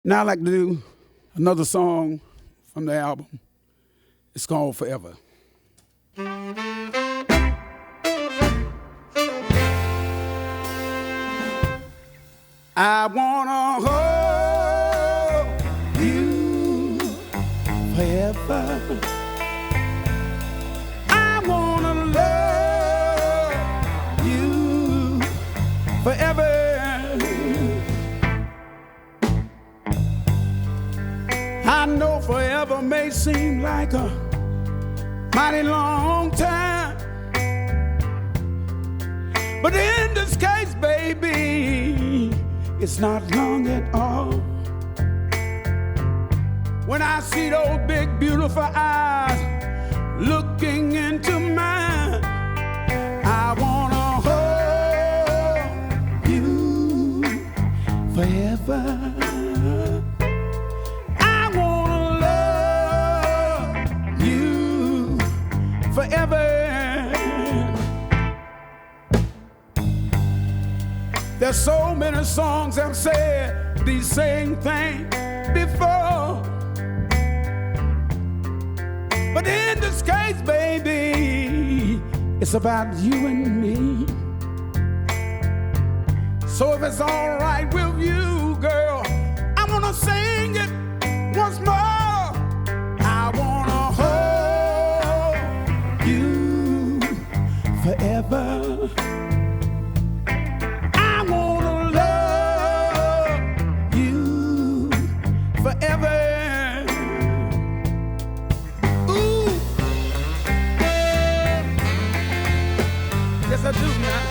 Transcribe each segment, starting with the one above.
Now I'd like to do another song from the album. It's called Forever. I wanna hold you forever. I wanna love you forever. I know forever may seem like a mighty long time, but in this case, baby, it's not long at all. When I see those big, beautiful eyes looking into mine, I wanna hold you forever. I wanna love you forever. There's so many songs that have said these same things before, but in this case, baby, it's about you and me. So if it's all right with you, girl, I wanna sing it once more. I wanna hold you forever. Forever. Ooh. Yes, I do now.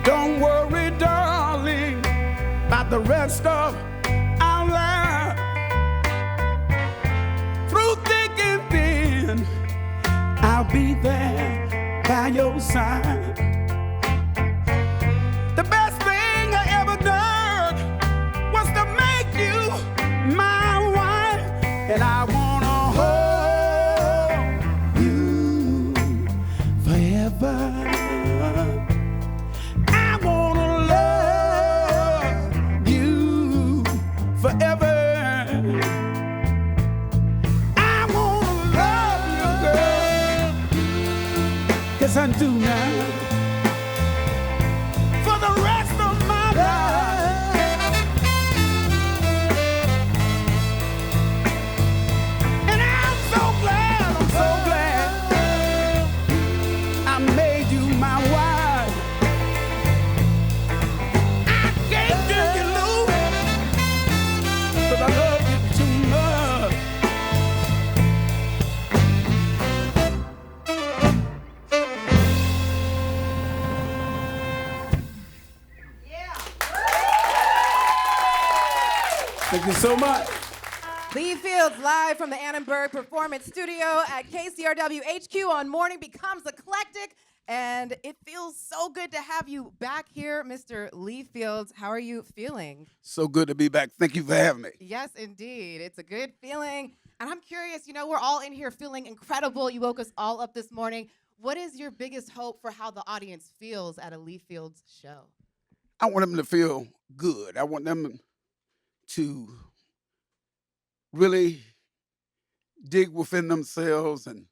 Don't worry, darling, about the rest of our life. Through thick and thin, I'll be there by your side. The best thing I ever done was to make you my wife, and I wanna hold you forever. I wanna love you forever. I wanna love you, girl. Yes, I do now. For the rest of my life. And I'm so glad I made you my wife. I can't give you loose, but I love you too much. Thank you so much. Lee Fields live from the Annenberg Performance Studio at KCRW HQ on Morning Becomes Eclectic. And it feels so good to have you back here, Mr. Lee Fields. How are you feeling? So good to be back. Thank you for having me. Yes, indeed. It's a good feeling. And I'm curious, we're all in here feeling incredible. You woke us all up this morning. What is your biggest hope for how the audience feels at a Lee Fields show? I want them to feel good. I want them to really dig within themselves and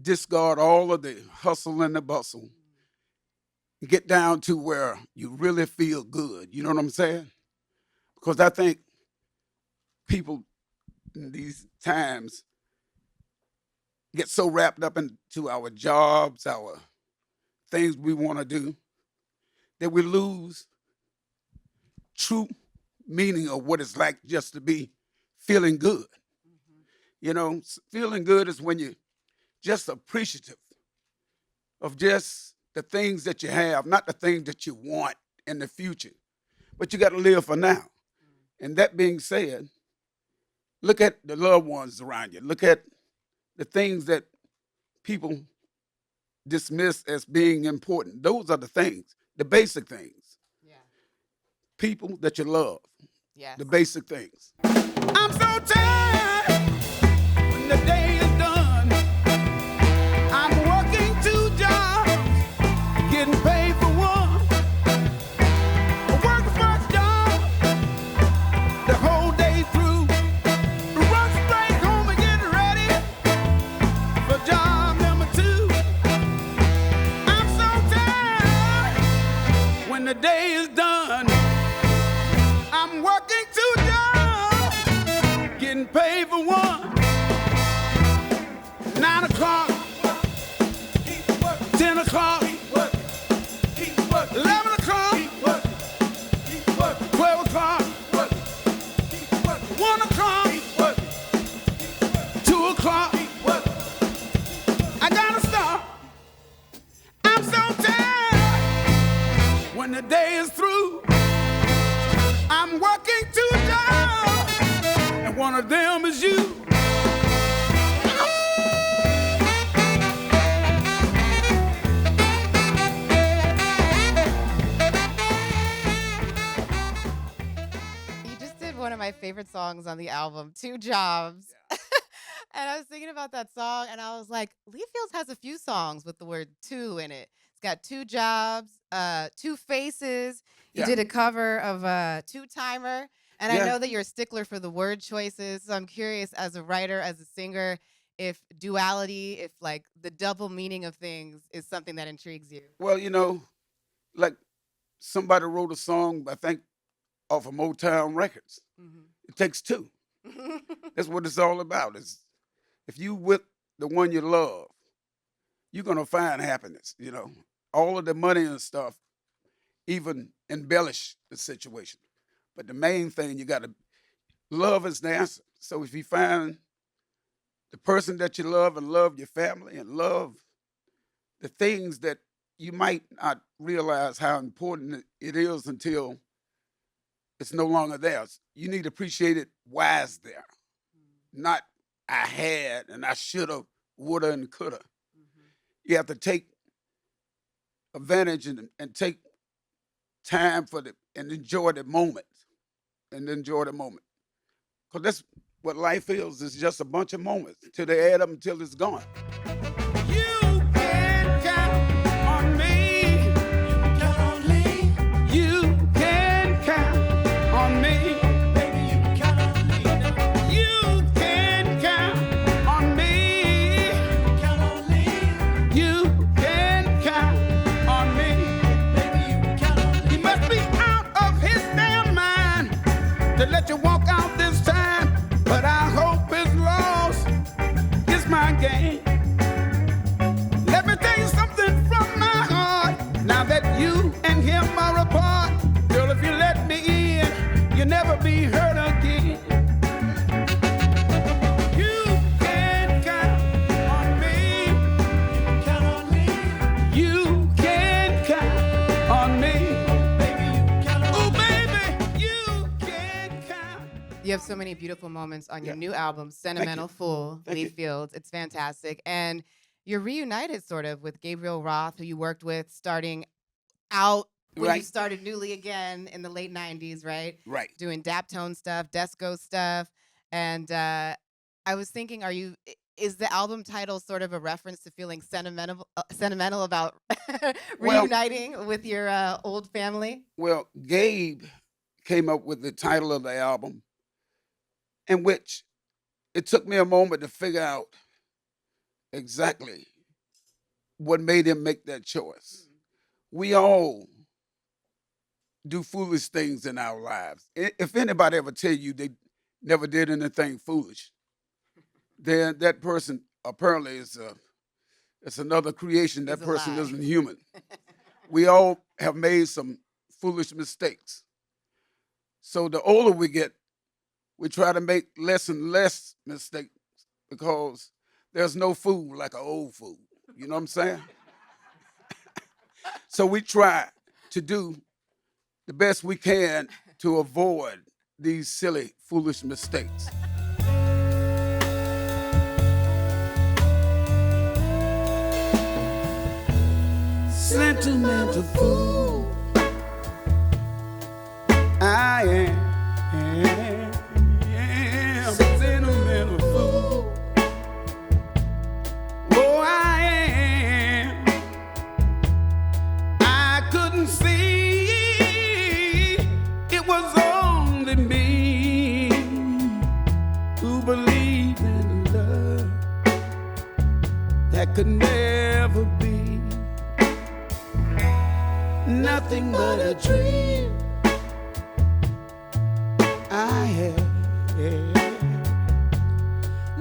discard all of the hustle and the bustle and get down to where you really feel good. You know what I'm saying? Because I think people in these times get so wrapped up into our jobs, our things we want to do, that we lose true meaning of what it's like just to be feeling good. Feeling good is when you're just appreciative of just the things that you have, not the things that you want in the future, but you got to live for now. And that being said, look at the loved ones around you. Look at the things that people dismiss as being important. Those are the things, the basic things. Yeah. people that you love, Yes. the basic things. I'm so tired when the day is done. I'm working 2 jobs, getting paid for one. I work the first job the whole day through. Run straight home and get ready for job number 2. I'm so tired when the day is done. I'm working 2 jobs, getting paid for one. 9 o'clock, 10 o'clock, 11 o'clock, 12 o'clock, 1 o'clock, 2 o'clock. I gotta stop. I'm so tired when the day is through. I'm working 2 jobs, and one of them is you. You just did one of my favorite songs on the album, 2 Jobs. And I was thinking about that song, and I was like, Lee Fields has a few songs with the word 2 in it. It's got 2 Jobs, 2 Faces. You Yeah. did a cover of Two Timer. And I Yeah. know that you're a stickler for the word choices. So I'm curious, as a writer, as a singer, if duality, if like the double meaning of things is something that intrigues you. Well, you know, like somebody wrote a song, I think, off of Motown Records. It takes 2. That's what it's all about. Is if you with the one you love, you're gonna find happiness. You know, all of the money and stuff even embellish the situation. But the main thing, you gotta love is the answer. So if you find the person that you love and love your family and love the things that you might not realize how important it is until it's no longer theirs. You need to appreciate it while it's there, not I had and I shoulda, woulda, and coulda. You have to take advantage and take time for and enjoy the moment, Because that's what life is. It's just a bunch of moments till they add up until it's gone. You can count on me. You can count on me. Baby, you can count on me. You can count on me. You can count on me. Baby, you can count on me. He must be out of his damn mind to let you walk out this time. But I hope his loss is my gain. Let me tell you something from my heart. Now that you and him are apart, girl, if you let me in, you'll never be hurt again. You can count on me. You can count on me. Oh, baby, you can count. You have so many beautiful moments on your Yeah. new album, Sentimental Fool, Thank Lee you. Fields. It's fantastic. And you're reunited sort of with Gabriel Roth, who you worked with starting out when you Right. started newly again in the late 90s, right? Right. Doing Daptone stuff, Desco stuff. And I was thinking, is the album title sort of a reference to feeling sentimental about Well- reuniting with your old family? Well, Gabe came up with the title of the album, in which it took me a moment to figure out exactly what made him make that choice. We all do foolish things in our lives. If anybody ever tell you they never did anything foolish, then that person apparently is it's another creation. That It's a person lie. isn't human. We all have made some foolish mistakes. So the older we get, we try to make less and less mistakes because there's no fool like an old fool. You know what I'm saying? So we try to do the best we can to avoid these silly, foolish mistakes. Sentimental fool. I am a sentimental fool. Oh, I am. I couldn't see it was only me who believed in love that could never be nothing but a dream. I had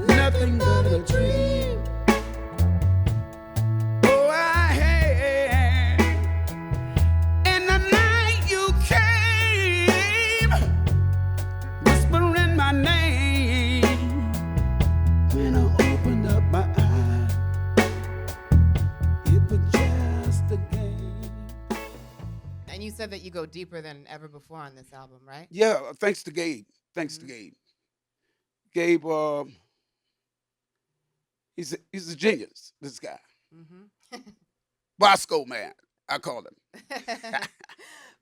nothing but a dream. Oh, I had. And the night you came, whispering my name, when I opened up my eyes, it was just a game. And you said that you go deeper than ever before on this album, right? Yeah, thanks to Gabe. Thanks to Gabe. Gabe, he's a genius, this guy. Bosco man, I call him.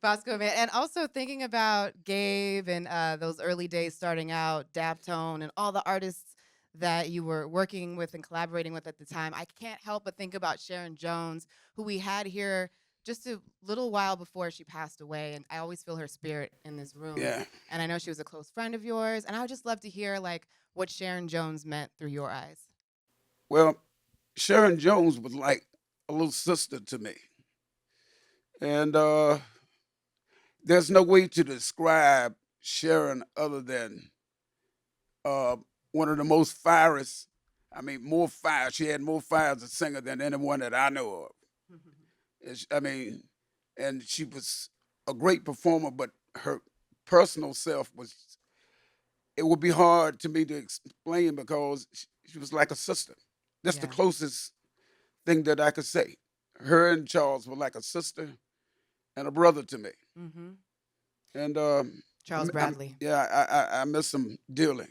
Bosco, man. And also thinking about Gabe and those early days starting out, Daptone, and all the artists that you were working with and collaborating with at the time, I can't help but think about Sharon Jones, who we had here just a little while before she passed away, and I always feel her spirit in this room. Yeah. And I know she was a close friend of yours, and I would just love to hear like what Sharon Jones meant through your eyes. Well, Sharon Jones was like a little sister to me. And there's no way to describe Sharon other than one of the most fierce, more fire. She had more fire as a singer than anyone that I know of. And she was a great performer, but her personal self it would be hard to me to explain because she was like a sister. That's the closest thing that I could say. Her and Charles were like a sister and a brother to me. And Charles Bradley. I miss him dearly.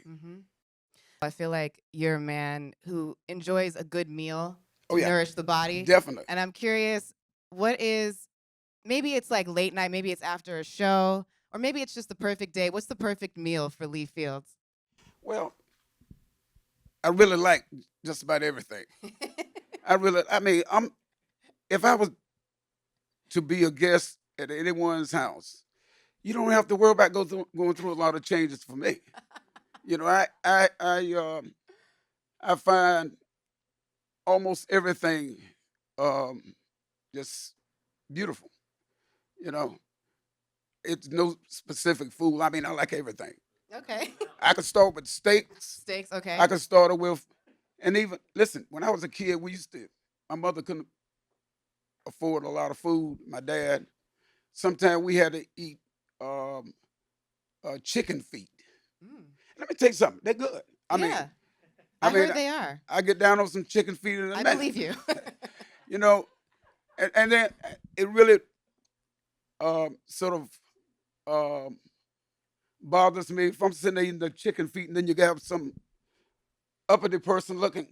I feel like you're a man who enjoys a good meal to Oh, yeah. nourish the body. Definitely. And I'm curious, maybe it's like late night, maybe it's after a show, or maybe it's just the perfect day. What's the perfect meal for Lee Fields? Well, I really like just about everything. If I was to be a guest at anyone's house, you don't have to worry about going through a lot of changes for me. You know, I find almost everything just beautiful. You know, it's no specific food. I like everything. Okay. I could start with steaks. Steaks, okay. I could start it with, and even, listen, when I was a kid, my mother couldn't afford a lot of food, my dad. Sometimes we had to eat chicken feet. Let me tell you something, they're good. I heard they are. I get down on some chicken feet in a minute. I believe you. You know, and then it really sort of bothers me if I'm sitting there eating the chicken feet and then you have some uppity person looking,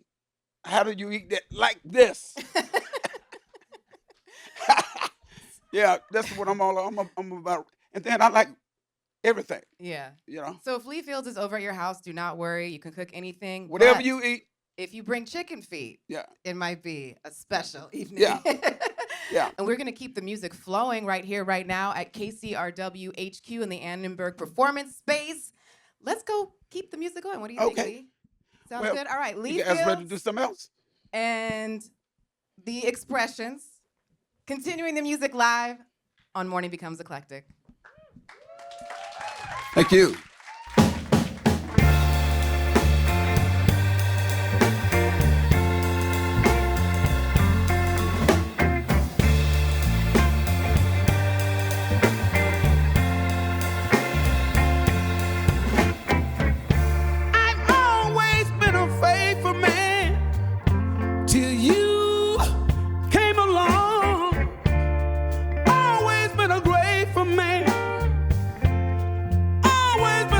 how do you eat that like this? Yeah, that's what I'm about. And then I like everything. Yeah. You know? So if Lee Fields is over at your house, do not worry. You can cook anything. Whatever but you eat. if you bring chicken feet, Yeah. it might be a special evening. Yeah. Yeah. And we're going to keep the music flowing right here, right now at KCRW HQ in the Annenberg Performance Space. Let's go keep the music going. What do you think, Lee? Sounds good? All right, Lee You guys ready to Fields do something else? and the Expressions. Continuing the music live on Morning Becomes Eclectic. Thank you. I've always been a faithful man till you came along. Always been a grateful man. Always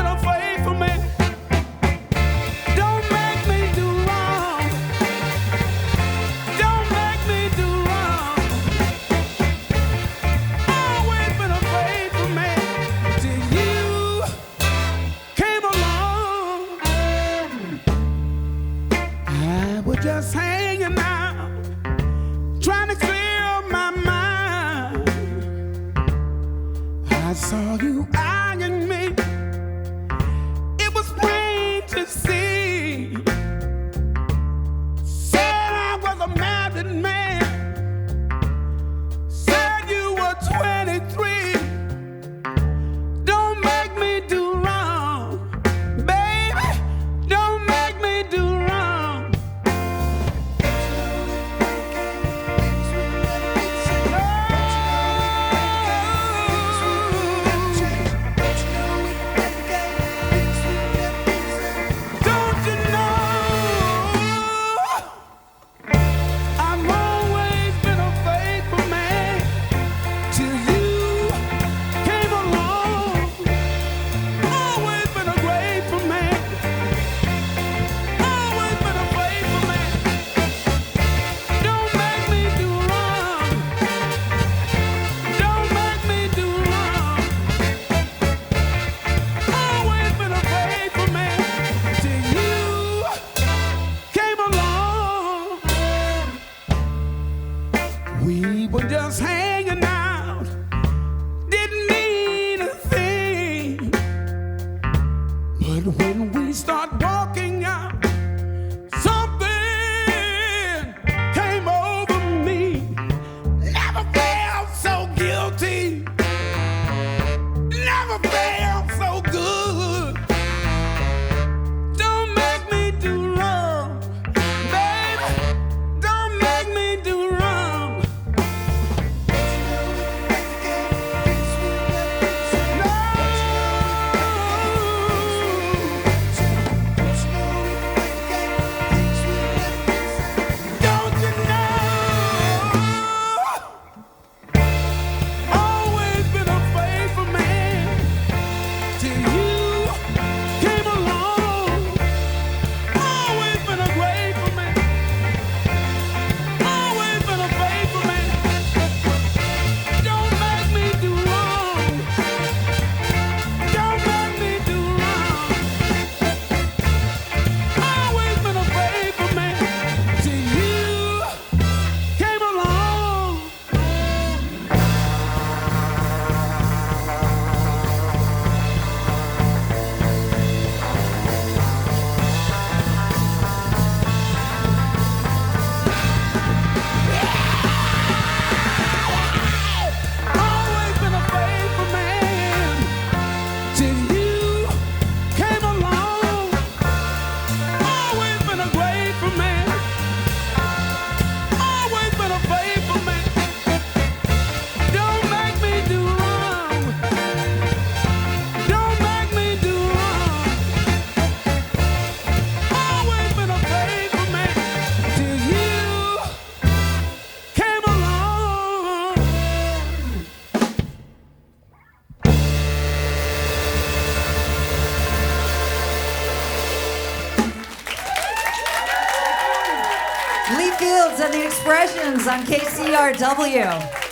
Fields and the Expressions on KCRW.